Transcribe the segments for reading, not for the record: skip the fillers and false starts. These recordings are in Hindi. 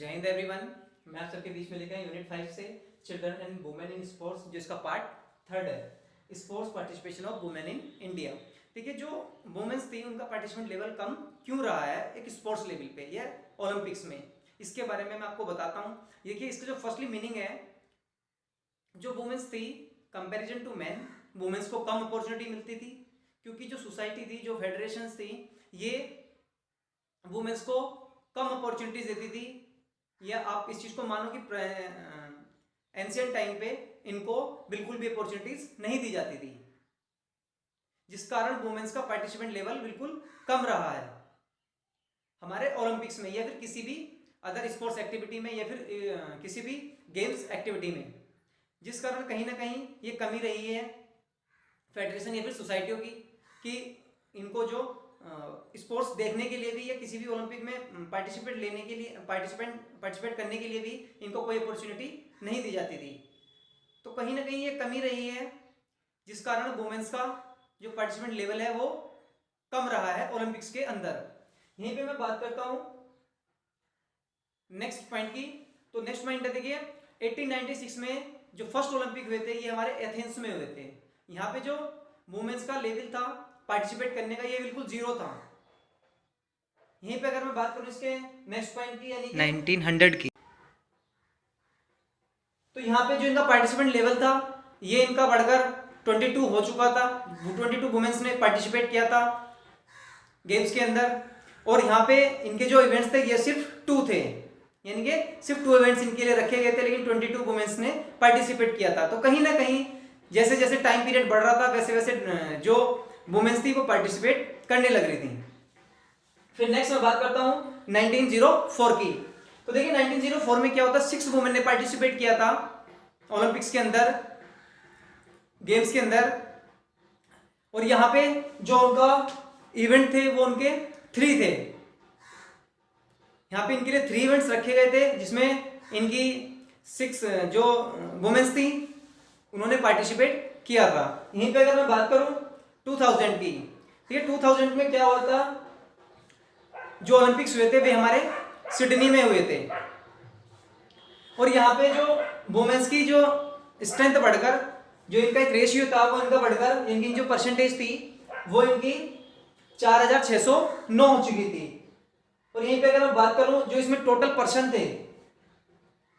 जय हिंद एवरीवन। मैं आप सबके बीच में लेकर यूनिट 5 से children and women in sports, जिसका पार्ट 3 है, sports participation of women in India. देखिए, जो वुमेन्स थी उनका पार्टिसिपेंट लेवल कम क्यों रहा है एक स्पोर्ट्स लेवल पे या ओलंपिक्स में, इसके बारे में मैं आपको बताता हूँ। देखिए, इसका जो फर्स्टली मीनिंग है, जो वुमेन्स थी कंपैरिजन टू मैन, वुमेन्स को कम अपॉर्चुनिटी मिलती थी, क्योंकि जो सोसाइटी थी, जो फेडरेशंस थी, ये वुमेन्स को कम अपॉर्चुनिटीज देती थी। या आप इस चीज को मानो कि एंशिएंट टाइम पे इनको बिल्कुल भी अपॉर्चुनिटीज नहीं दी जाती थी, जिस कारण वुमेन्स का पार्टिसिपेंट लेवल बिल्कुल कम रहा है हमारे ओलंपिक्स में या फिर किसी भी अदर स्पोर्ट्स एक्टिविटी में या फिर किसी भी गेम्स एक्टिविटी में, जिस कारण कहीं ना कहीं ये कमी रही है फेडरेशन या फिर सोसाइटियों की कि इनको जो स्पोर्ट्स देखने के लिए भी या किसी भी ओलंपिक में पार्टिसिपेट करने के लिए भी इनको कोई अपॉर्चुनिटी नहीं दी जाती थी। तो कहीं ना कहीं ये कमी रही है, जिस कारण वुमेन्स का जो पार्टिसिपेंट लेवल है वो कम रहा है ओलंपिक्स के अंदर। यहीं पे मैं बात करता हूं नेक्स्ट पॉइंट की। तो नेक्स्ट पॉइंट है, देखिए 1896 में जो फर्स्ट ओलंपिक हुए थे ये हमारे एथेंस में हुए थे। यहाँ पे जो वुमेन्स का लेवल था पार्टिसिपेट करने का, ये बिल्कुल जीरो था। यहीं पे अगर मैं बात करूं इसके नेक्स्ट पॉइंट की, यानी 1900 की, तो यहाँ पे जो इनका पार्टिसिपेंट लेवल था ये इनका बढ़कर 22 हो चुका था। 22 वुमेन्स ने पार्टिसिपेट किया था गेम्स के अंदर, और यहाँ पे इनके जो इवेंट्स थे ये सिर्फ 2 थे, यानी कि सिर्फ 2 इवेंट्स इनके लिए रखे गए थे, लेकिन 22 वुमेन्स ने पार्टिसिपेट किया था। तो कहीं ना कहीं जैसे जैसे टाइम पीरियड बढ़ रहा था वैसे वैसे जो वुमेन्स थी वो पार्टिसिपेट करने लग रही थी। फिर नेक्स्ट मैं बात करता हूं 1904 की। तो देखिए 1904 में क्या होता है, 6 वुमेन ने पार्टिसिपेट किया था ओलंपिक्स के अंदर, गेम्स के अंदर, और यहां पे जो उनका इवेंट थे वो उनके 3 थे। यहां पे इनके लिए 3 इवेंट्स रखे गए थे, जिसमें इनकी 6 जो वुमेन्स थी उन्होंने पार्टिसिपेट किया था। यहीं पे अगर मैं बात करूं 2000 की, ठीक है, 2000 में क्या हुआ था, जो ओलंपिक्स हुए थे वे हमारे सिडनी में हुए थे, और यहाँ पे जो वुमेन्स की जो स्ट्रेंथ बढ़कर, जो इनका एक रेशियो था वो इनका बढ़कर, इनकी जो परसेंटेज थी वो इनकी 4609 हो चुकी थी। और यहीं पे अगर मैं बात करूं जो इसमें टोटल पर्सन थे,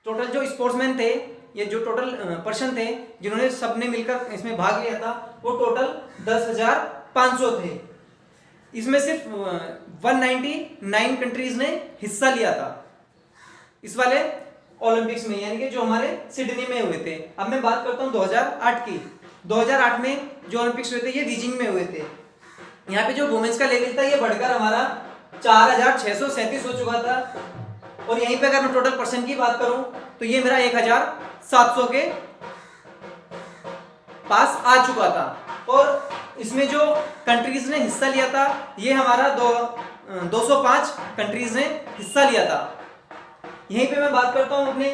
टोटल जो स्पोर्ट्समैन थे, ये जो टोटल पर्सन थे जिन्होंने सबने मिलकर इसमें भाग लिया था, वो टोटल 10,500 थे। इसमें सिर्फ 199 कंट्रीज ने हिस्सा लिया था इस वाले ओलंपिक्स में, यानी कि जो हमारे सिडनी में हुए थे। अब मैं बात करता हूं 2008 की। 2008 में जो ओलंपिक्स हुए थे ये बीजिंग में हुए थे। यहाँ पे जो वुमेन्स का लेवल था ये बढ़कर हमारा 4637 हो चुका था, और यहीं पे अगर मैं टोटल पर्सन की बात करूं तो ये मेरा 1700 के पास आ चुका था। और इसमें जो कंट्रीज ने हिस्सा लिया था ये हमारा 205 कंट्रीज ने हिस्सा लिया था। यहीं पे मैं बात करता हूं अपने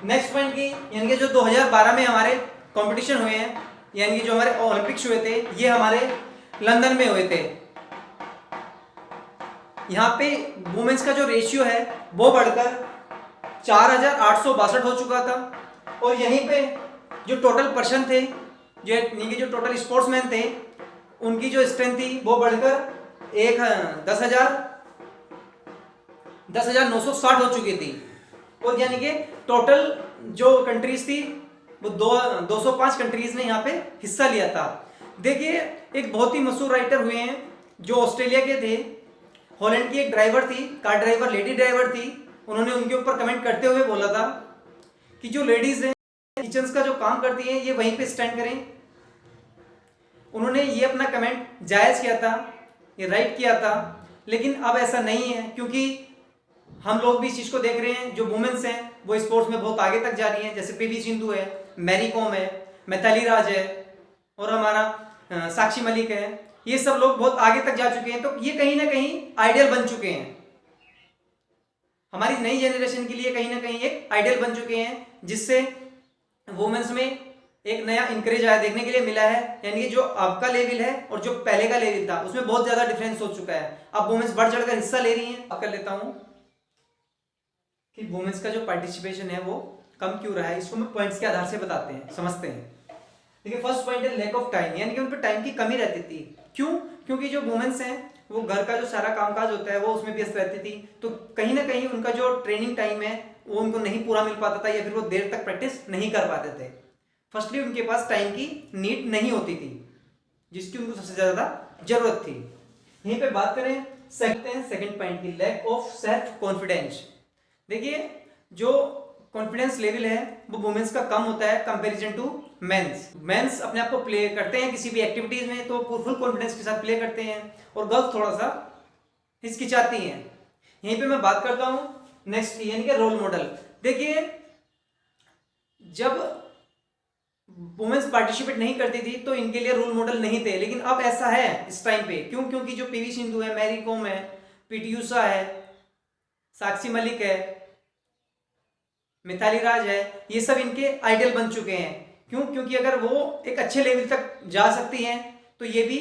नेक्स्ट पॉइंट की, यानी कि जो 2012 में हमारे कंपटीशन हुए हैं, यानी कि जो हमारे ओलंपिक्स हुए थे ये हमारे लंदन में हुए थे। यहाँ पे वुमेन्स का जो रेशियो है वो बढ़कर 4862 हो चुका था, और यहीं पे जो टोटल पर्सन थे, जो टोटल स्पोर्ट्समैन थे, उनकी जो स्ट्रेंथ थी वो बढ़कर 10,960 हो चुकी थी। और यानी कि टोटल जो कंट्रीज थी वो 205 कंट्रीज ने यहाँ पे हिस्सा लिया था। देखिए, एक बहुत ही मशहूर राइटर हुए हैं जो ऑस्ट्रेलिया के थे, हॉलैंड की एक ड्राइवर थी, कार ड्राइवर, लेडी ड्राइवर थी। उन्होंने उनके ऊपर कमेंट करते हुए बोला था कि जो लेडीज हैं किचन्स का जो काम करती हैं ये वहीं पे स्टैंड करें। उन्होंने ये अपना कमेंट जायज़ किया था, ये राइट किया था, लेकिन अब ऐसा नहीं है, क्योंकि हम लोग भी इस चीज़ को देख रहे हैं, जो वुमेन्स हैं वो स्पोर्ट्स में बहुत आगे तक जा रही हैं। जैसे पीवी सिंधु है, मैरी कॉम है, मिताली राज है, और हमारा साक्षी मलिक है। ये सब लोग बहुत आगे तक जा चुके हैं, तो ये कहीं ना कहीं आइडियल बन चुके हैं, हमारी नई जनरेशन के लिए कहीं ना कहीं एक आइडियल बन चुके हैं, जिससे वुमेन्स में एक नया इंकरेज आया देखने के लिए मिला है। यानी कि जो अब का लेवल है और जो पहले का लेवल था उसमें बहुत ज्यादा डिफरेंस हो चुका है। अब वुमेन्स बढ़ चढ़कर हिस्सा ले रही हैं। अब कर लेता हूं कि वुमेन्स का जो पार्टिसिपेशन है वो कम क्यों रहा है, इसको हम पॉइंट्स के आधार से बताते हैं, समझते हैं। देखिए फर्स्ट पॉइंट है लैक ऑफ टाइम, यानी कि उन पर टाइम की कमी रहती थी। क्यों? क्योंकि जो वुमेन्स हैं वो घर का जो सारा कामकाज होता है वो उसमें व्यस्त रहती थी, तो कहीं ना कहीं उनका जो ट्रेनिंग टाइम है वो उनको नहीं पूरा मिल पाता था, या फिर वो देर तक प्रैक्टिस नहीं कर पाते थे। फर्स्टली उनके पास टाइम की नीड नहीं होती थी, जिसकी उनको सबसे ज्यादा जरूरत थी। यहीं पे बात करें सेकंड पॉइंट की, लैक ऑफ सेल्फ कॉन्फिडेंस। देखिए जो कॉन्फिडेंस लेवल है वो वुमेन्स का कम होता है कंपैरिजन टू मेंस अपने आप को प्ले करते हैं किसी भी एक्टिविटीज में तो फुल कॉन्फिडेंस के साथ प्ले करते हैं, और गर्ल्स थोड़ा सा हिचकिचाती हैं। यहीं पे मैं बात करता हूं नेक्स्ट की, यानी कि रोल मॉडल। देखिए जब वुमेन्स पार्टिसिपेट नहीं करती थी तो इनके लिए रोल मॉडल नहीं थे, लेकिन अब ऐसा है इस टाइम पे। क्यों? क्योंकि जो पीवी सिंधु है, मैरी कॉम है, पीटी उषा है, साक्षी मलिक है, मिताली राज है, ये सब इनके आइडल बन चुके हैं। क्यों? क्योंकि अगर वो एक अच्छे लेवल तक जा सकती हैं तो ये भी,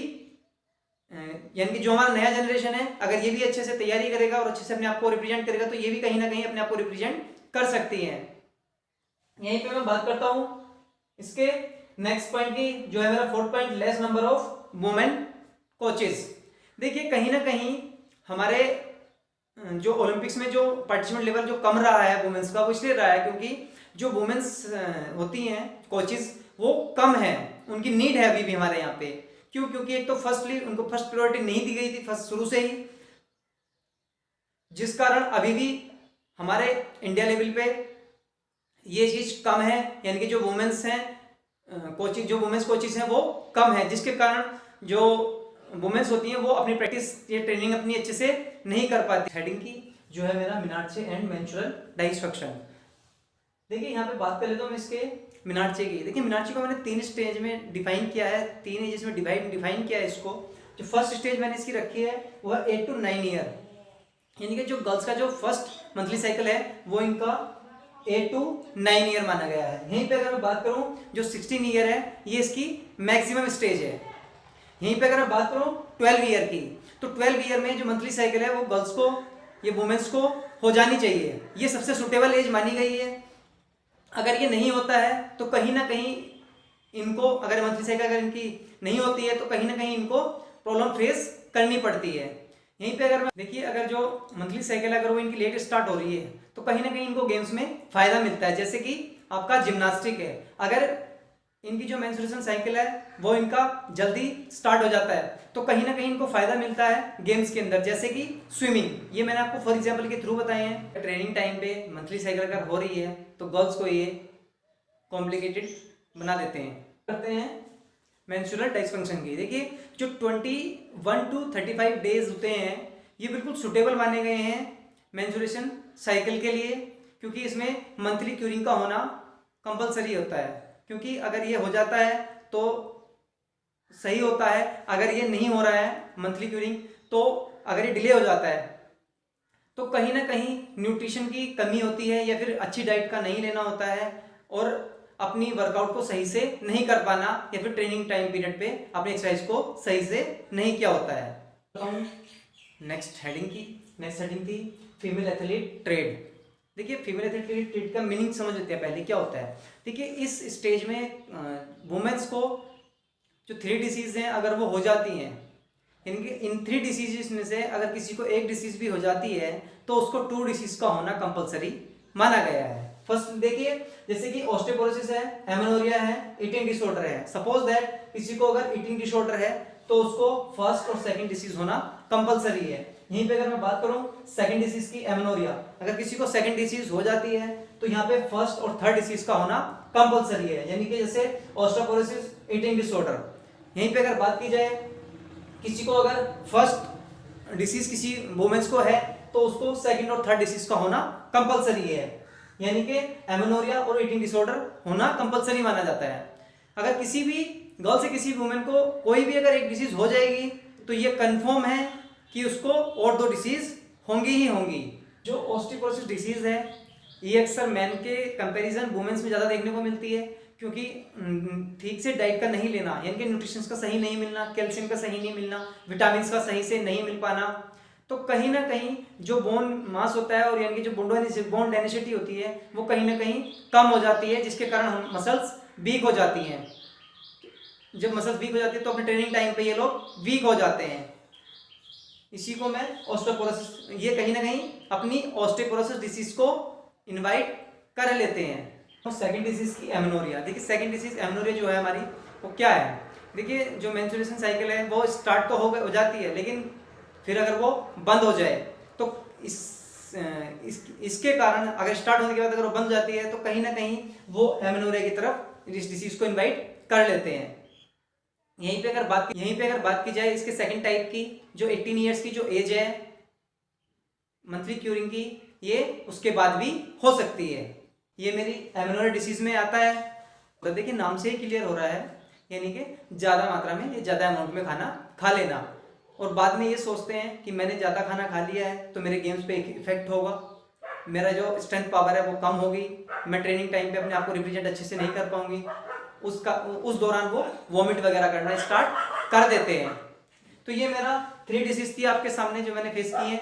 यानी कि जो हमारा नया जनरेशन है अगर ये भी अच्छे से तैयारी करेगा और अच्छे से अपने आप को रिप्रेजेंट करेगा तो ये भी कहीं ना कहीं अपने आप को रिप्रेजेंट कर सकती हैं। यहीं पे मैं बात करता हूं इसके नेक्स्ट पॉइंट की, जो है मेरा fourth point, less number of women coaches. देखिए कहीं ना कहीं हमारे जो ओलंपिक्स में जो पार्टिसिपेंट लेवल जो कम रहा है वुमेन्स का, वो इसलिए रहा है क्योंकि जो वुमेन्स होती हैं कोचेस वो कम है, उनकी नीड है अभी भी हमारे यहाँ पे। क्यों? क्योंकि एक तो फर्स्टली उनको फर्स्ट प्रायोरिटी नहीं दी गई थी फर्स्ट शुरू से ही, जिस कारण अभी भी हमारे इंडिया लेवल पे ये चीज कम है, यानी कि जो वुमेन्स हैं कोचिंग, जो वुमेन्स कोचेस हैं वो कम है, जिसके कारण जो वुमेन्स होती हैं वो अपनी प्रैक्टिस या ट्रेनिंग अपनी अच्छे से नहीं कर पाती। हेडिंग की जो है मेरा मिनार्चे एंड मेंस्ट्रुअल डिसफंक्शन। देखिए यहाँ पे बात कर लेता हूँ मैं इसके मिनार्चे की। देखिए मिनार्चे को मैंने 3 स्टेज में डिफाइन किया है, 3 एजेस में डिफाइन किया है इसको। जो फर्स्ट स्टेज मैंने इसकी रखी है वो है 8 to 9 ईयर, यानी कि जो गर्ल्स का जो फर्स्ट मंथली साइकिल है वो इनका 8 to 9 ईयर माना गया है। यहीं पे अगर मैं बात करूं जो 16 ईयर है ये इसकी मैक्सिमम स्टेज है। यहीं पे अगर मैं बात करूं 12 ईयर की, तो 12 ईयर में जो मंथली साइकिल है वो गर्ल्स को, ये वुमेन्स को हो जानी चाहिए, ये सबसे सुटेबल एज मानी गई है। अगर ये नहीं होता है तो कहीं ना कहीं इनको, अगर मंथली साइकिल अगर इनकी नहीं होती है तो कहीं ना कहीं इनको प्रॉब्लम फेस करनी पड़ती है। यहीं पे अगर देखिए अगर जो मंथली साइकिल अगर वो इनकी लेट स्टार्ट हो रही है तो कहीं ना कहीं इनको गेम्स में फायदा मिलता है, जैसे कि आपका जिम्नास्टिक है। अगर इनकी जो मेंस्ट्रुएशन साइकिल है वो इनका जल्दी स्टार्ट हो जाता है तो कहीं ना कहीं इनको फायदा मिलता है गेम्स के अंदर, जैसे कि स्विमिंग। ये मैंने आपको फॉर एग्जांपल के थ्रू बताए हैं। ट्रेनिंग टाइम पे मंथली साइकिल अगर हो रही है तो गर्ल्स को ये कॉम्प्लिकेटेड बना देते हैं। करते हैं मेंस्ट्रुअल डिसफंक्शन की। देखिए जो 21 to 35 डेज होते हैं ये बिल्कुल सुटेबल माने गए हैं मेंस्ट्रुएशन साइकिल के लिए, क्योंकि इसमें मंथली क्यूरिंग का होना कंपलसरी होता है। क्योंकि अगर ये हो जाता है तो सही होता है, अगर ये नहीं हो रहा है मंथली क्यूरिंग तो अगर ये डिले हो जाता है तो कहीं ना कहीं न्यूट्रिशन की कमी होती है, या फिर अच्छी डाइट का नहीं लेना होता है, और अपनी वर्कआउट को सही से नहीं कर पाना, या फिर ट्रेनिंग टाइम पीरियड पे अपनी एक्सरसाइज को सही से नहीं किया होता है। नेक्स्ट हेडिंग थी फीमेल एथलीट ट्रेड। देखिए फीमेल एथलीट ट्रेड का मीनिंग समझ लेते हैं पहले क्या होता है। देखिए इस स्टेज में वुमेन्स को जो 3 डिसीज हैं अगर वो हो जाती हैं, यानी कि इन 3 डिसीज में से अगर किसी को एक डिसीज भी हो जाती है तो उसको 2 डिसीज का होना कंपलसरी माना गया है। फर्स्ट देखिए जैसे कि ऑस्टियोपोरोसिस है, एमेनोरिया है, ईटिंग डिसऑर्डर है। सपोज दैट किसी को अगर ईटिंग डिसऑर्डर है तो उसको फर्स्ट और सेकंड डिसीज होना कंपलसरी है। यहीं पे अगर मैं बात करूं सेकंड डिसीज की, एमेनोरिया, अगर किसी को सेकंड डिसीज हो जाती है तो यहाँ पे फर्स्ट और थर्ड डिसीज का होना कंपलसरी है, यानी कि जैसे ऑस्टियोपोरोसिस, ईटिंग डिसऑर्डर। यहीं पे अगर बात की जाए किसी को अगर फर्स्ट डिसीज किसी वुमेन्स को है तो उसको सेकंड और थर्ड डिसीज का होना कंपलसरी है, यानी कि एमेनोरिया और ईटिंग डिसऑर्डर होना कंपलसरी माना जाता है। अगर किसी भी गर्ल से किसी वुमेन को कोई भी अगर एक डिसीज हो जाएगी तो ये कंफर्म है कि उसको और 2 डिसीज होंगी ही होंगी। जो ऑस्टियोपोरोसिस डिसीज है ये अक्सर मैन के कंपैरिजन वुमेन्स में ज़्यादा देखने को मिलती है, क्योंकि ठीक से डाइट का नहीं लेना, यानी कि न्यूट्रिशन का सही नहीं मिलना, कैल्शियम का सही नहीं मिलना, विटामिन का सही से नहीं मिल पाना, तो तो कहीं ना कहीं जो बोन मास होता है और यानी कि जो बोन डेंसिटी होती है वो कहीं ना कहीं कम हो जाती है, जिसके कारण हम मसल्स वीक हो जाती हैं। जब मसल्स वीक हो जाती है तो अपने ट्रेनिंग टाइम पे ये लोग वीक हो जाते हैं। इसी को मैं ऑस्टियोपोरोसिस, ये कहीं ना कहीं अपनी ऑस्टियोपोरोसिस डिसीज को इनवाइट कर लेते हैं। तो सेकंड डिजीज की एमेनोरिया। देखिए सेकंड डिजीज एमेनोरिया जो है हमारी, वो क्या है? देखिए जो मेंस्ट्रुएशन साइकिल है वो स्टार्ट तो हो जाती है, लेकिन फिर अगर वो बंद हो जाए तो इसके कारण अगर स्टार्ट होने के बाद अगर वो बंद हो जाती है तो कहीं ना कहीं वो एमेनोरिया की तरफ इस डिसीज को इनवाइट कर लेते हैं। यहीं पे अगर बात की जाए इसके सेकंड टाइप की, जो 18 इयर्स की जो एज है मंथली क्यूरिंग की, ये उसके बाद भी हो सकती है। ये मेरी एमेनोरिया डिसीज में आता है। तो देखिए नाम से ही क्लियर हो रहा है, यानी कि ज़्यादा मात्रा में, ज़्यादा अमाउंट में खाना खा लेना, और बाद में ये सोचते हैं कि मैंने ज़्यादा खाना खा लिया है तो मेरे गेम्स पे इफेक्ट होगा, मेरा जो स्ट्रेंथ पावर है वो कम होगी, मैं ट्रेनिंग टाइम पे अपने आप को रिप्रेजेंट अच्छे से नहीं कर पाऊंगी। उस दौरान वो वॉमिट वगैरह करना स्टार्ट कर देते हैं। तो ये मेरा 3 डिसीज थी आपके सामने जो मैंने फेस की है।